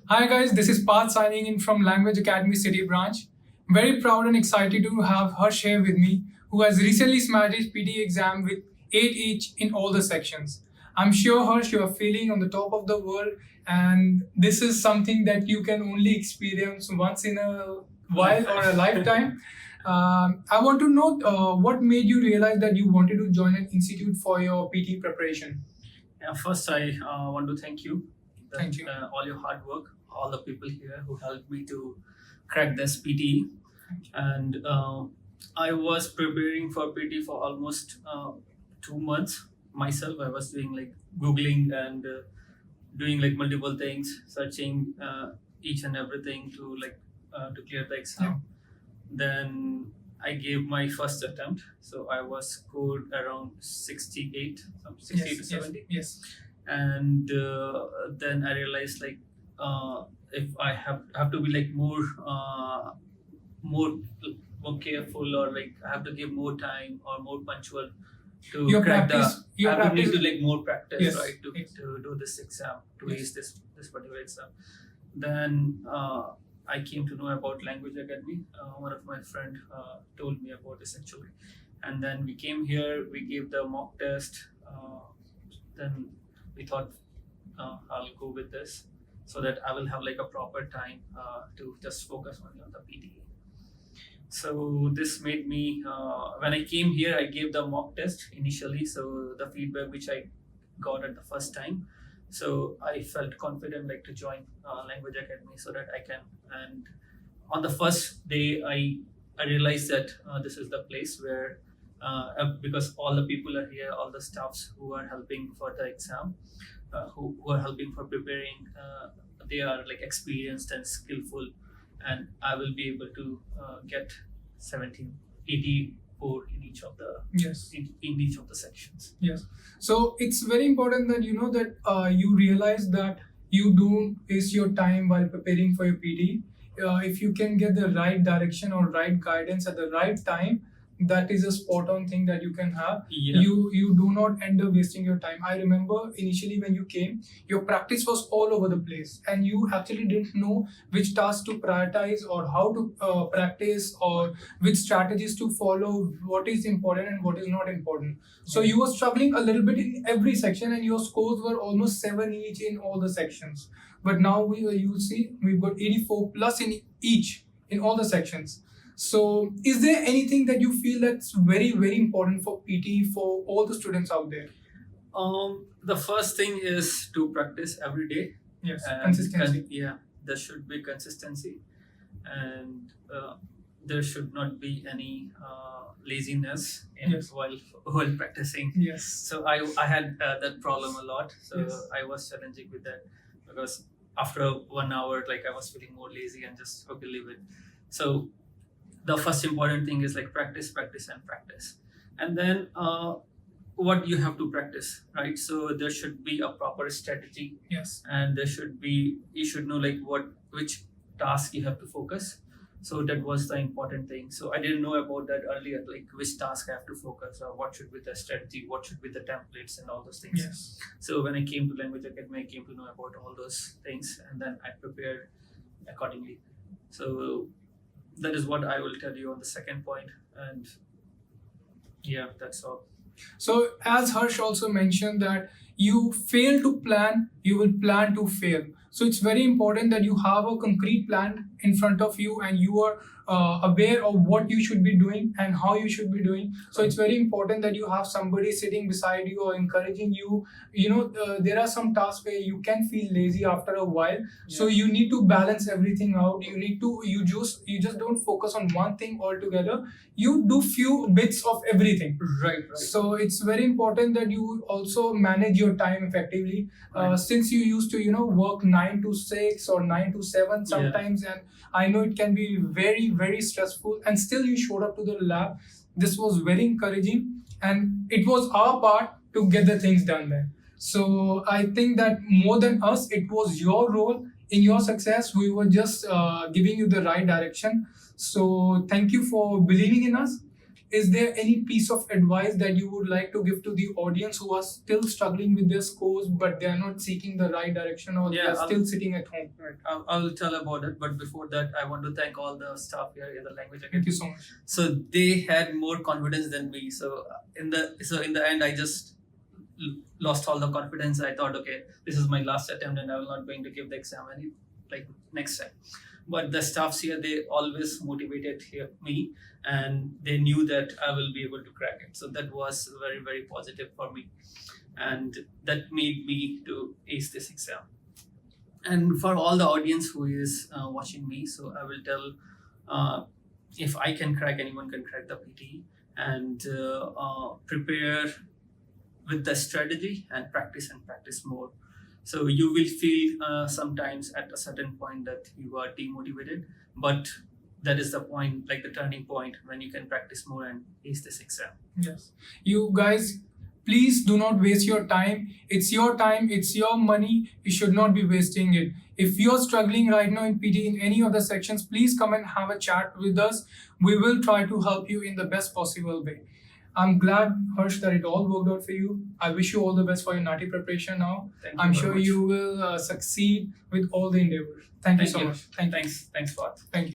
Hi guys, this is Path signing in from Language Academy City branch. Very proud and excited to have Harsh here with me, who has recently smashed his PTE exam with 8 each in all the sections. I'm sure, Harsh, you are feeling on the top of the world, and this is something that you can only experience once in a while or a lifetime. I want to know what made you realize that you wanted to join an institute for your PT preparation. Yeah, first I want to thank you. Thank you. All your hard work, all the people here who helped me to crack this PTE. And I was preparing for PT for almost 2 months myself. I was doing like Googling and doing like multiple things, searching each and everything to clear the exam. Yeah. Then I gave my first attempt, so I was scored around 68, 68 to 70. Yes. And then I realized like if I have to be like more careful, or like I have to give more time or more punctual to Your crack practice- the. your I have to practice- need to like more practice, Yes, right, to do this exam, to ace this particular exam. Then I came to know about Language Academy. One of my friend told me about this actually, and then we came here. We gave the mock test. Then we thought I'll go with this so that I will have like a proper time to just focus only on the PTE. So this made me, when I came here, I gave the mock test initially. So the feedback which I got at the first time, so I felt confident like to join Language Academy so that I can. And on the first day, I realized that this is the place where, because all the people are here, all the staffs who are helping for the exam, who are helping for preparing, they are like experienced and skillful, and I will be able to get 84 in each of the Yes. in each of the sections. Yes. So it's very important that you know that you realize that you don't waste your time while preparing for your PD. If you can get the right direction or right guidance at the right time, that is a spot on thing that you can have. Yeah. You do not end up wasting your time. I remember initially when you came, your practice was all over the place, and you actually didn't know which tasks to prioritize or how to practice, or which strategies to follow, what is important and what is not important. So you were struggling a little bit in every section, and your scores were almost 7 each in all the sections. But now you see we've got 84 plus in each in all the sections. So is there anything that you feel that's very, very important for PT for all the students out there? The first thing is to practice every day. Yes, And consistency. yeah, there should be consistency, and there should not be any laziness in Yes. while practicing. Yes. So I had that problem a lot. So Yes. I was challenging with that, because after 1 hour, like I was feeling more lazy and just okay, leave it. So the first important thing is like practice, practice, and practice, and then what you have to practice, right? So there should be a proper strategy, Yes. and you should know like which task you have to focus. So that was the important thing. So I didn't know about that earlier, like which task I have to focus, or what should be the strategy, what should be the templates, and all those things. Yes. So when I came to Language Academy, I came to know about all those things, and then I prepared accordingly. So that is what I will tell you on the second point, and yeah, that's all. So as Harsh also mentioned that you fail to plan, you will plan to fail. So it's very important that you have a concrete plan in front of you, and you are aware of what you should be doing and how you should be doing. So it's very important that you have somebody sitting beside you or encouraging you. You know, there are some tasks where you can feel lazy after a while. So you need to balance everything out. You just don't focus on one thing altogether. You do few bits of everything. Right. So it's very important that you also manage your time effectively. Right. Since you used to, work 9 to 6 or 9 to 7 sometimes, and I know it can be very, very stressful, and still you showed up to the lab. This was very encouraging, and it was our part to get the things done there. So I think that more than us, it was your role in your success. We were just giving you the right direction. So thank you for believing in us. is there any piece of advice that you would like to give to the audience who are still struggling with their scores but they are not seeking the right direction, or they are still sitting at home? Right. I'll tell about it, but before that, I want to thank all the staff here in the language academy. Thank you so much. So they had more confidence than me. So in the end, I just lost all the confidence. I thought, okay, this is my last attempt, and I will not going to give the exam next time. But the staffs here, they always motivated me, and they knew that I will be able to crack it. So that was very, very positive for me, and that made me to ace this exam. And for all the audience who is watching me, so I will tell, if I can crack, anyone can crack the PTE, and prepare with the strategy and practice more. So you will feel sometimes at a certain point that you are demotivated, but that is the point, like the turning point, when you can practice more and ace this exam. Yes. You guys, please do not waste your time. It's your time, it's your money. You should not be wasting it. If you're struggling right now in PTE in any of the sections, please come and have a chat with us. We will try to help you in the best possible way. I'm glad, Hrsh, that it all worked out for you. I wish you all the best for your NAATI preparation now. I'm sure you will succeed with all the endeavors. Thank you so much. Thanks, फ़ात. Thank you.